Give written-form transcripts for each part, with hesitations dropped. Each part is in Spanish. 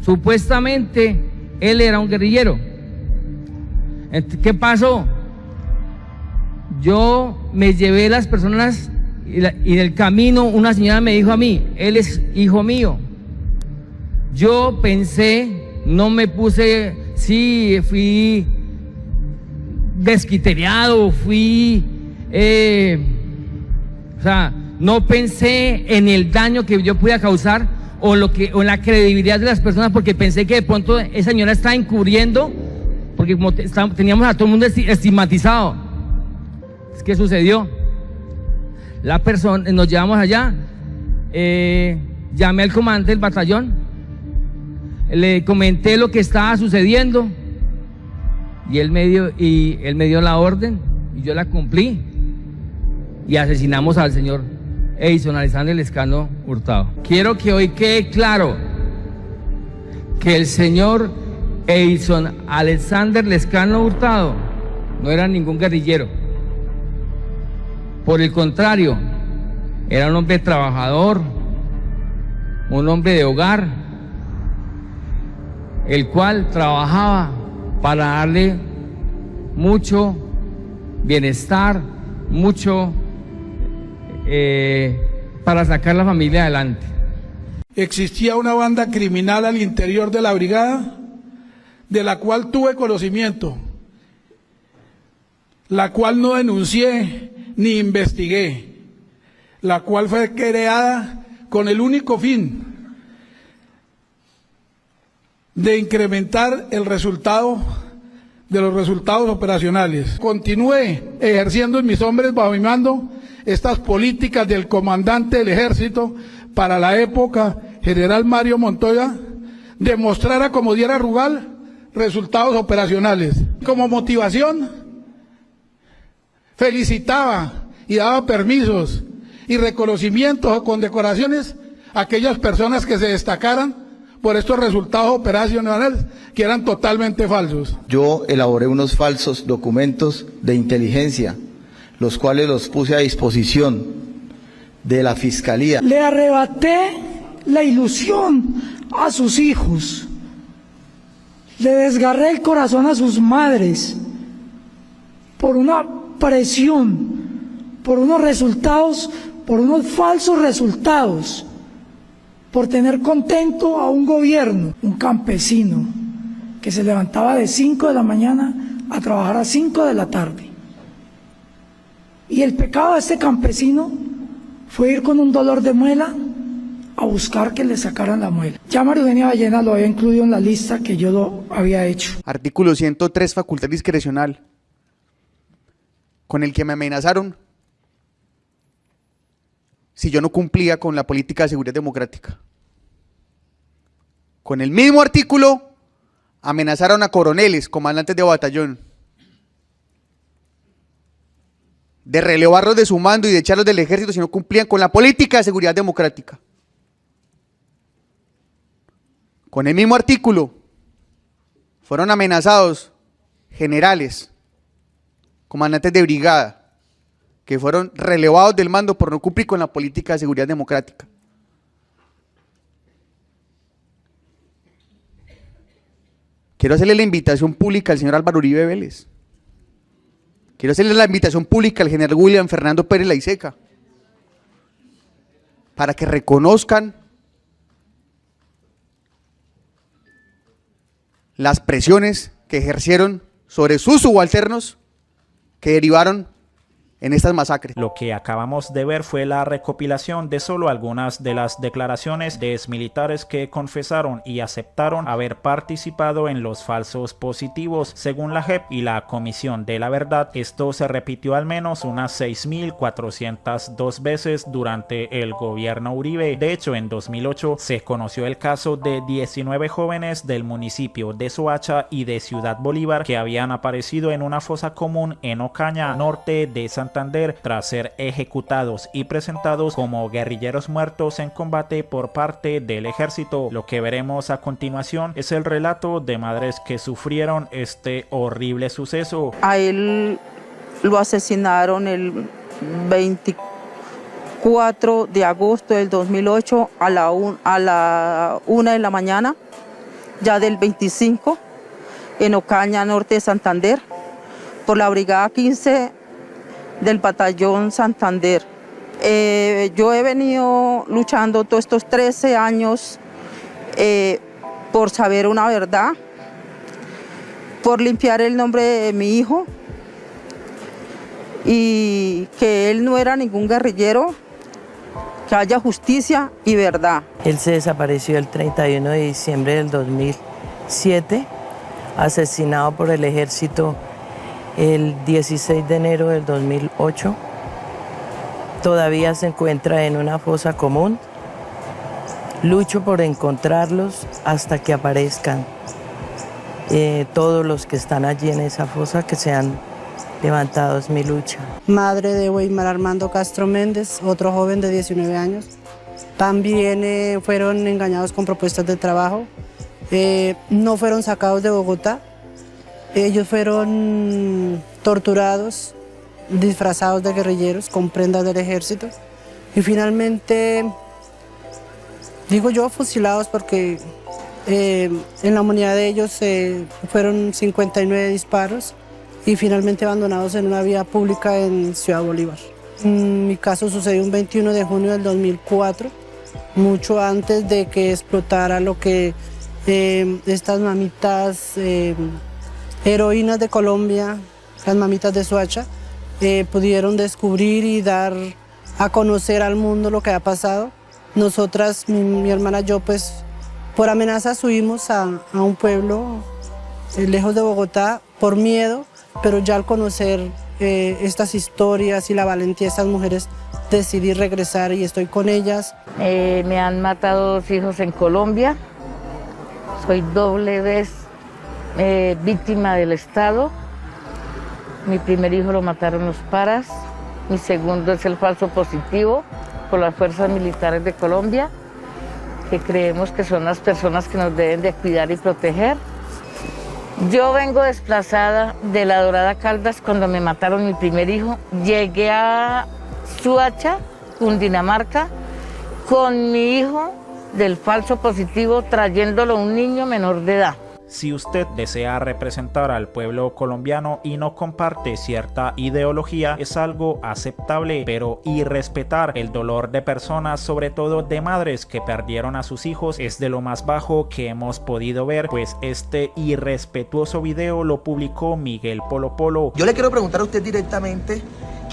Supuestamente él era un guerrillero. ¿Qué pasó? Yo me llevé las personas y en el camino una señora me dijo a mí, él es hijo mío. Yo pensé, no me puse, sí, fui descriteriado, no pensé en el daño que yo podía causar o en la credibilidad de las personas, porque pensé que de pronto esa señora estaba encubriendo, porque como teníamos a todo el mundo estigmatizado. ¿Qué sucedió? La persona, nos llevamos allá, llamé al comandante del batallón, le comenté lo que estaba sucediendo y él me dio la orden y yo la cumplí y asesinamos al señor Edison Alexander Lescano Hurtado. Quiero que hoy quede claro que el señor Edison Alexander Lescano Hurtado no era ningún guerrillero. Por el contrario, era un hombre trabajador, un hombre de hogar, el cual trabajaba para darle mucho bienestar, mucho para sacar la familia adelante. Existía una banda criminal al interior de la brigada, de la cual tuve conocimiento, la cual no denuncié ni investigué, la cual fue creada con el único fin de incrementar el resultado de los resultados operacionales. Continué ejerciendo en mis hombres bajo mi mando estas políticas del comandante del ejército para la época, general Mario Montoya, demostrara como diera Rugal resultados operacionales. Como motivación, felicitaba y daba permisos y reconocimientos o condecoraciones a aquellas personas que se destacaran por estos resultados operacionales que eran totalmente falsos. Yo elaboré unos falsos documentos de inteligencia, los cuales los puse a disposición de la Fiscalía. Le arrebaté la ilusión a sus hijos, le desgarré el corazón a sus madres por una presión, por unos resultados, por unos falsos resultados, por tener contento a un gobierno, un campesino que se levantaba de 5 de la mañana a trabajar a 5 de la tarde. Y el pecado de este campesino fue ir con un dolor de muela a buscar que le sacaran la muela. Ya María Eugenia Ballena lo había incluido en la lista que yo lo había hecho. Artículo 103, facultad discrecional, con el que me amenazaron si yo no cumplía con la política de seguridad democrática. Con el mismo artículo amenazaron a coroneles, comandantes de batallón, de relevarlos de su mando y de echarlos del ejército si no cumplían con la política de seguridad democrática. Con el mismo artículo fueron amenazados generales, comandantes de brigada, que fueron relevados del mando por no cumplir con la política de seguridad democrática. Quiero hacerle la invitación pública al señor Álvaro Uribe Vélez. Quiero hacerle la invitación pública al general William Fernando Pérez Laiseca para que reconozcan las presiones que ejercieron sobre sus subalternos que derivaron en estas masacres. Lo que acabamos de ver fue la recopilación de solo algunas de las declaraciones de exmilitares que confesaron y aceptaron haber participado en los falsos positivos. Según la JEP y la Comisión de la Verdad, esto se repitió al menos unas 6.402 veces durante el gobierno Uribe. De hecho, en 2008 se conoció el caso de 19 jóvenes del municipio de Soacha y de Ciudad Bolívar que habían aparecido en una fosa común en Ocaña, norte de Santander, tras ser ejecutados y presentados como guerrilleros muertos en combate por parte del ejército. Lo que veremos a continuación es el relato de madres que sufrieron este horrible suceso. A él lo asesinaron el 24 de agosto del 2008 a la 1 de la mañana. ya del 25, en Ocaña, norte de Santander, por la Brigada 15 del Batallón Santander. Yo he venido luchando todos estos 13 años por saber una verdad, por limpiar el nombre de mi hijo y que él no era ningún guerrillero, que haya justicia y verdad. Él se desapareció el 31 de diciembre del 2007, asesinado por el ejército el 16 de enero del 2008. Todavía se encuentra en una fosa común. Lucho por encontrarlos hasta que aparezcan todos los que están allí en esa fosa, que sean levantados. Mi lucha. Madre de Weimar Armando Castro Méndez, otro joven de 19 años. También fueron engañados con propuestas de trabajo. No fueron sacados de Bogotá. Ellos fueron torturados, disfrazados de guerrilleros con prendas del ejército. Y finalmente, digo yo, fusilados porque en la humanidad de ellos fueron 59 disparos y finalmente abandonados en una vía pública en Ciudad Bolívar. Mi caso sucedió un 21 de junio del 2004, mucho antes de que explotara lo que estas mamitas heroínas de Colombia, las mamitas de Soacha, pudieron descubrir y dar a conocer al mundo lo que ha pasado. Nosotras, mi hermana y yo, pues por amenazas huimos a un pueblo lejos de Bogotá por miedo, pero ya al conocer estas historias y la valentía de estas mujeres decidí regresar y estoy con ellas. Me han matado 2 hijos en Colombia, soy doble vez víctima del Estado. Mi primer hijo lo mataron los paras, mi segundo es el falso positivo por las fuerzas militares de Colombia, que creemos que son las personas que nos deben de cuidar y proteger. Yo vengo desplazada de La Dorada Caldas cuando me mataron mi primer hijo. Llegué a Soacha, Cundinamarca, con mi hijo del falso positivo, trayéndolo un niño menor de edad. Si usted desea representar al pueblo colombiano y no comparte cierta ideología, es algo aceptable, pero irrespetar el dolor de personas, sobre todo de madres que perdieron a sus hijos, es de lo más bajo que hemos podido ver, pues este irrespetuoso video lo publicó Miguel Polo Polo. Yo le quiero preguntar a usted directamente,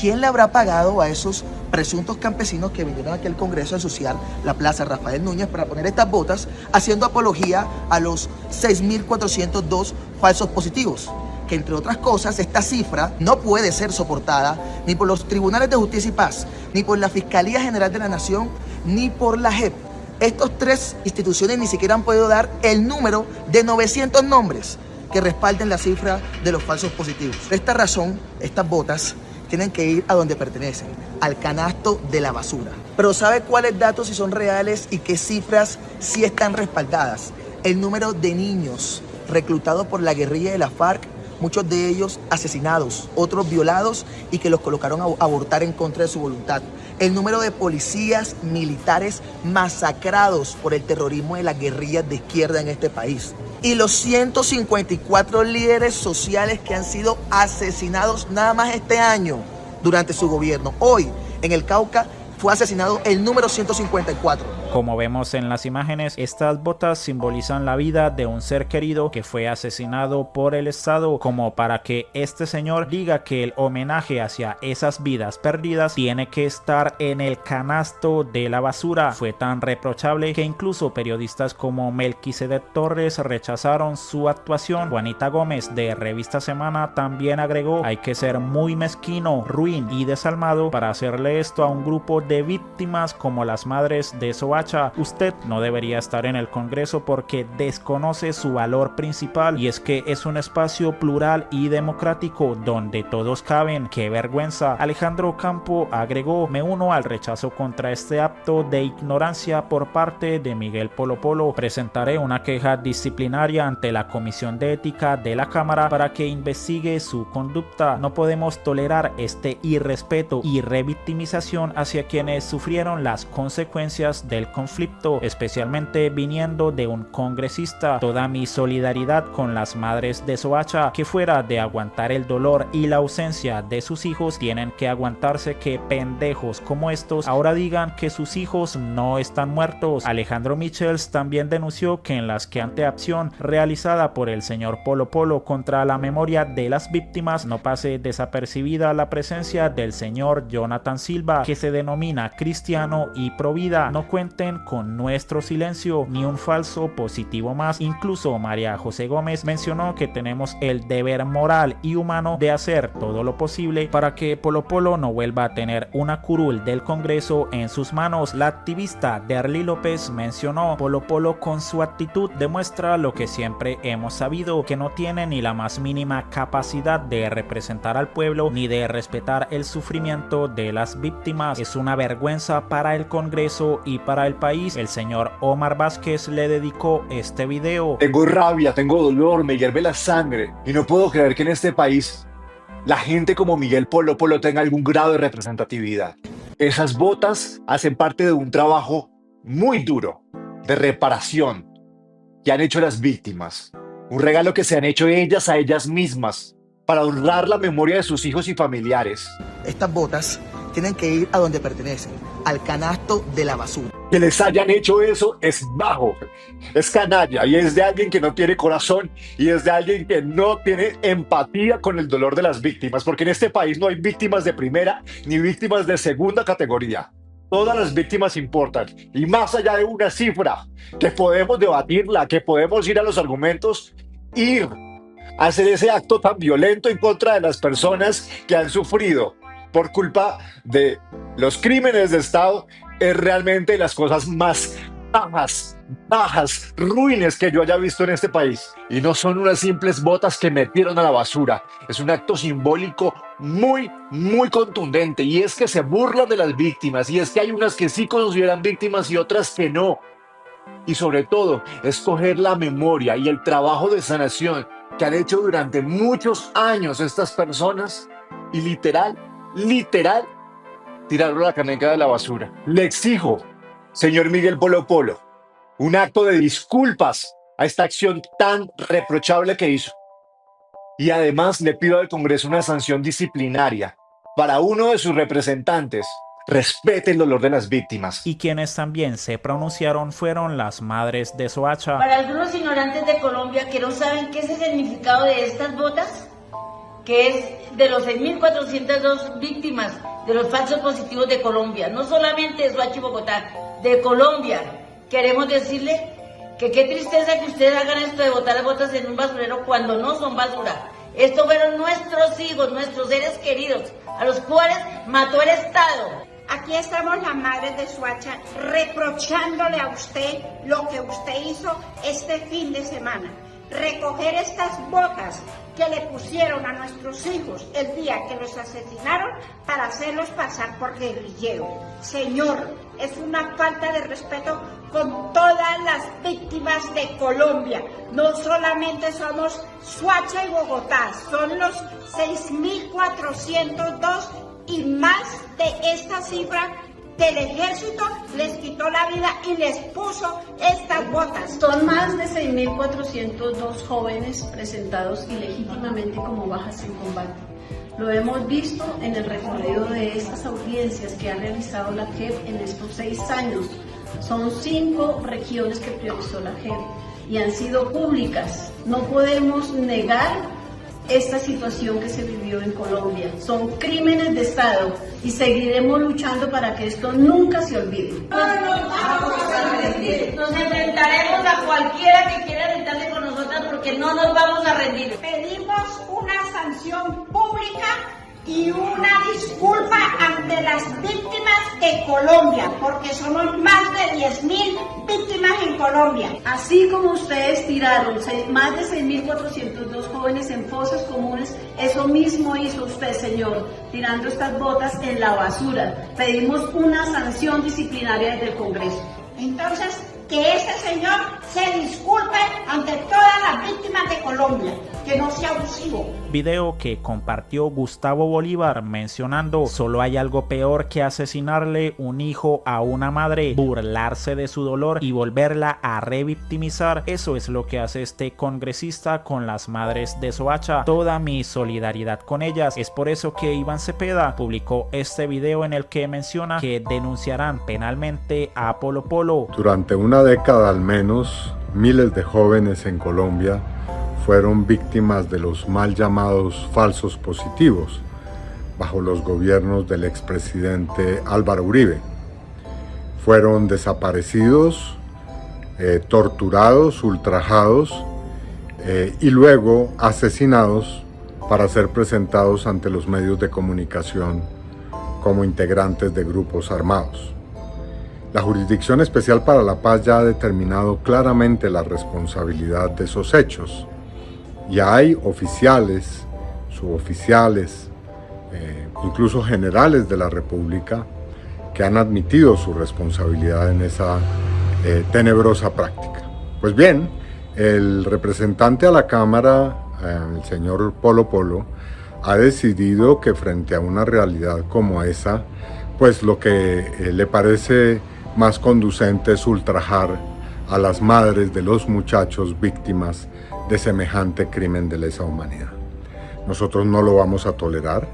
¿quién le habrá pagado a esos presuntos campesinos que vinieron aquí al Congreso a ensuciar la Plaza Rafael Núñez para poner estas botas, haciendo apología a los 6.402 falsos positivos? Que entre otras cosas, esta cifra no puede ser soportada ni por los tribunales de justicia y paz, ni por la Fiscalía General de la Nación, ni por la JEP. Estas 3 instituciones ni siquiera han podido dar el número de 900 nombres que respalden la cifra de los falsos positivos. Por esta razón, estas botas tienen que ir a donde pertenecen, al canasto de la basura. Pero ¿sabe cuáles datos sí son reales y qué cifras sí están respaldadas? El número de niños reclutados por la guerrilla de la FARC, muchos de ellos asesinados, otros violados y que los colocaron a abortar en contra de su voluntad. El número de policías militares masacrados por el terrorismo de las guerrillas de izquierda en este país. Y los 154 líderes sociales que han sido asesinados nada más este año durante su gobierno. Hoy, en el Cauca, fue asesinado el número 154. Como vemos en las imágenes, estas botas simbolizan la vida de un ser querido que fue asesinado por el Estado, como para que este señor diga que el homenaje hacia esas vidas perdidas tiene que estar en el canasto de la basura. Fue tan reprochable que incluso periodistas como Melquisedec Torres rechazaron su actuación. Juanita Gómez de Revista Semana también agregó: hay que ser muy mezquino, ruin y desalmado para hacerle esto a un grupo de víctimas como las madres de Soacha. Usted no debería estar en el Congreso porque desconoce su valor principal, y es que es un espacio plural y democrático donde todos caben. ¡Qué vergüenza! Alejandro Campo agregó: me uno al rechazo contra este acto de ignorancia por parte de Miguel Polo Polo. Presentaré una queja disciplinaria ante la Comisión de Ética de la Cámara para que investigue su conducta. No podemos tolerar este irrespeto y revictimización hacia quienes sufrieron las consecuencias del conflicto, especialmente viniendo de un congresista. Toda mi solidaridad con las madres de Soacha, que fuera de aguantar el dolor y la ausencia de sus hijos, tienen que aguantarse que pendejos como estos ahora digan que sus hijos no están muertos. Alejandro Michels también denunció que en la asqueante acción realizada por el señor Polo Polo contra la memoria de las víctimas no pase desapercibida la presencia del señor Jonathan Silva, que se denomina cristiano y provida. No cuenten con nuestro silencio, ni un falso positivo más. Incluso María José Gómez mencionó que tenemos el deber moral y humano de hacer todo lo posible para que Polo Polo no vuelva a tener una curul del Congreso en sus manos. La activista Derly López mencionó: Polo Polo con su actitud demuestra lo que siempre hemos sabido, que no tiene ni la más mínima capacidad de representar al pueblo ni de respetar el sufrimiento de las víctimas. Es una vergüenza para el Congreso y para el país. El señor Omar Vázquez le dedicó este video. Tengo rabia, tengo dolor, me hierve la sangre y no puedo creer que en este país la gente como Miguel Polo Polo tenga algún grado de representatividad. Esas botas hacen parte de un trabajo muy duro de reparación que han hecho las víctimas. Un regalo que se han hecho ellas a ellas mismas para honrar la memoria de sus hijos y familiares. Estas botas tienen que ir a donde pertenecen, al canasto de la basura. Que les hayan hecho eso es bajo, es canalla y es de alguien que no tiene corazón y es de alguien que no tiene empatía con el dolor de las víctimas, porque en este país no hay víctimas de primera ni víctimas de segunda categoría. Todas las víctimas importan y más allá de una cifra que podemos debatirla, que podemos ir a los argumentos, ir a hacer ese acto tan violento en contra de las personas que han sufrido por culpa de los crímenes de Estado, es realmente las cosas más bajas, ruines que yo haya visto en este país. Y no son unas simples botas que metieron a la basura. Es un acto simbólico muy contundente. Y es que se burlan de las víctimas. Y es que hay unas que sí consideran víctimas y otras que no. Y sobre todo, escoger la memoria y el trabajo de sanación que han hecho durante muchos años estas personas. Y literal, tiraron la caneca de la basura. Le exijo, señor Miguel Polo Polo, un acto de disculpas a esta acción tan reprochable que hizo. Y además le pido al Congreso una sanción disciplinaria para uno de sus representantes. Respete el dolor de las víctimas. Y quienes también se pronunciaron fueron las madres de Soacha. Para algunos ignorantes de Colombia que no saben qué es el significado de estas botas, que es de los 6.402 víctimas de los falsos positivos de Colombia, no solamente de Soacha y Bogotá, de Colombia. Queremos decirle que qué tristeza que ustedes hagan esto de botar las botas en un basurero cuando no son basura. Estos fueron nuestros hijos, nuestros seres queridos, a los cuales mató el Estado. Aquí estamos las madres de Soacha reprochándole a usted lo que usted hizo este fin de semana. Recoger estas botas que le pusieron a nuestros hijos el día que los asesinaron para hacerlos pasar por guerrilleros. Señor, es una falta de respeto con todas las víctimas de Colombia. No solamente somos Soacha y Bogotá, son los 6.402 y más de esta cifra del ejército les quitó la vida y les puso estas botas. Son más de 6.402 jóvenes presentados ilegítimamente como bajas en combate. Lo hemos visto en el recorrido de estas audiencias que ha realizado la JEP en estos 6 años. Son 5 regiones que priorizó la JEP y han sido públicas. No podemos negar esta situación que se vivió en Colombia. Son crímenes de Estado y seguiremos luchando para que esto nunca se olvide. Nos enfrentaremos a cualquiera que quiera enfrentarse con nosotras porque no nos vamos a rendir. Pedimos una sanción pública y una disculpa ante las víctimas de Colombia, porque somos más de 10.000 víctimas en Colombia. Así como ustedes tiraron más de 6.402 jóvenes en fosas comunes, eso mismo hizo usted, señor, tirando estas botas en la basura. Pedimos una sanción disciplinaria desde el Congreso. Entonces, que este señor se disculpe ante todas las víctimas víctimas de Colombia, que no sea abusivo. Video que compartió Gustavo Bolívar mencionando: solo hay algo peor que asesinarle un hijo a una madre, burlarse de su dolor y volverla a revictimizar. Eso es lo que hace este congresista con las madres de Soacha. Toda mi solidaridad con ellas. Es por eso que Iván Cepeda publicó este video en el que menciona que denunciarán penalmente a Polo Polo. Durante una década al menos, miles de jóvenes en Colombia fueron víctimas de los mal llamados falsos positivos bajo los gobiernos del expresidente Álvaro Uribe. Fueron desaparecidos, torturados, ultrajados y luego asesinados para ser presentados ante los medios de comunicación como integrantes de grupos armados. La Jurisdicción Especial para la Paz ya ha determinado claramente la responsabilidad de esos hechos. Y hay oficiales, suboficiales, incluso generales de la República que han admitido su responsabilidad en esa tenebrosa práctica. Pues bien, el representante a la Cámara, el señor Polo Polo, ha decidido que frente a una realidad como esa, pues lo que le parece más conducente es ultrajar a las madres de los muchachos víctimas de semejante crimen de lesa humanidad. Nosotros no lo vamos a tolerar.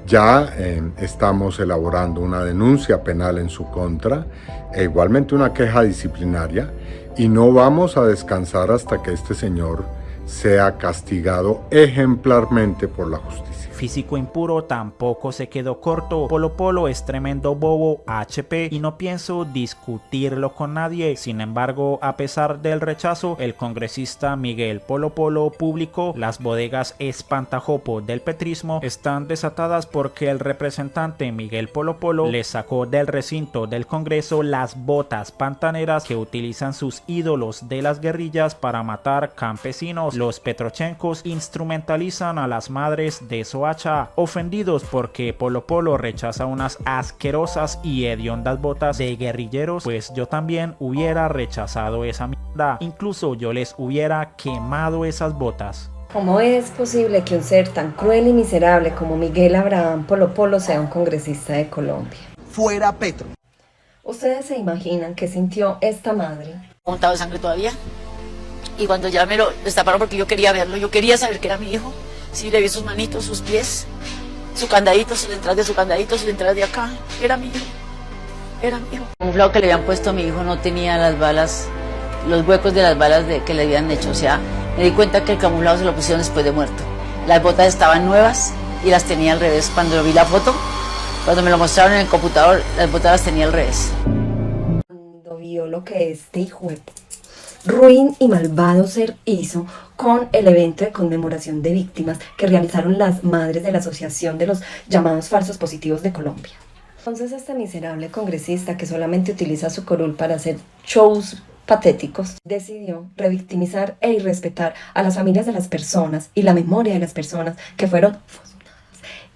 Ya estamos elaborando una denuncia penal en su contra e igualmente una queja disciplinaria, y no vamos a descansar hasta que este señor sea castigado ejemplarmente por la justicia. Físico impuro tampoco se quedó corto. Polo Polo es tremendo bobo HP y no pienso discutirlo con nadie. Sin embargo, a pesar del rechazo, el congresista Miguel Polo Polo publicó: las bodegas espantajopo del petrismo están desatadas porque el representante Miguel Polo Polo le sacó del recinto del Congreso las botas pantaneras que utilizan sus ídolos de las guerrillas para matar campesinos. Los petrochencos instrumentalizan a las madres de Soacha. Ofendidos porque Polo Polo rechaza unas asquerosas y hediondas botas de guerrilleros, pues yo también hubiera rechazado esa mierda. Incluso yo les hubiera quemado esas botas. ¿Cómo es posible que un ser tan cruel y miserable como Miguel Abraham Polo Polo sea un congresista de Colombia? Fuera Petro. ¿Ustedes se imaginan qué sintió esta madre? Montado de sangre todavía. Y cuando ya me lo destaparon, porque yo quería verlo, yo quería saber que era mi hijo. Sí, le vi sus manitos, sus pies, su candadito, sus entradas de su candadito, sus entradas de acá. Era mi hijo. Era mi hijo. El camuflado que le habían puesto a mi hijo no tenía las balas, los huecos de las balas que le habían hecho. O sea, me di cuenta que el camuflado se lo pusieron después de muerto. Las botas estaban nuevas y las tenía al revés. Cuando vi la foto, cuando me lo mostraron en el computador, las botas las tenía al revés. Cuando vio lo que este hijo de ruin y malvado ser hizo con el evento de conmemoración de víctimas que realizaron las madres de la Asociación de los llamados falsos positivos de Colombia. Entonces este miserable congresista, que solamente utiliza su curul para hacer shows patéticos, decidió revictimizar e irrespetar a las familias de las personas y la memoria de las personas que fueron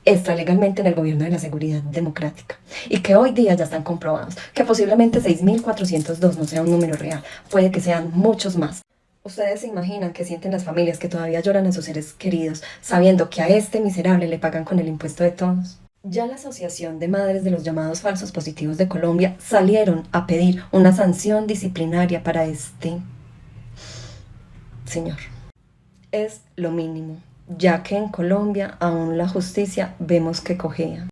extralegalmente en el gobierno de la seguridad democrática, y que hoy día ya están comprobados que posiblemente 6.402 no sea un número real, puede que sean muchos más. ¿Ustedes se imaginan qué sienten las familias que todavía lloran a sus seres queridos sabiendo que a este miserable le pagan con el impuesto de todos? Ya la Asociación de Madres de los llamados falsos positivos de Colombia salieron a pedir una sanción disciplinaria para este señor. Es lo mínimo, ya que en Colombia aún la justicia vemos que cojea.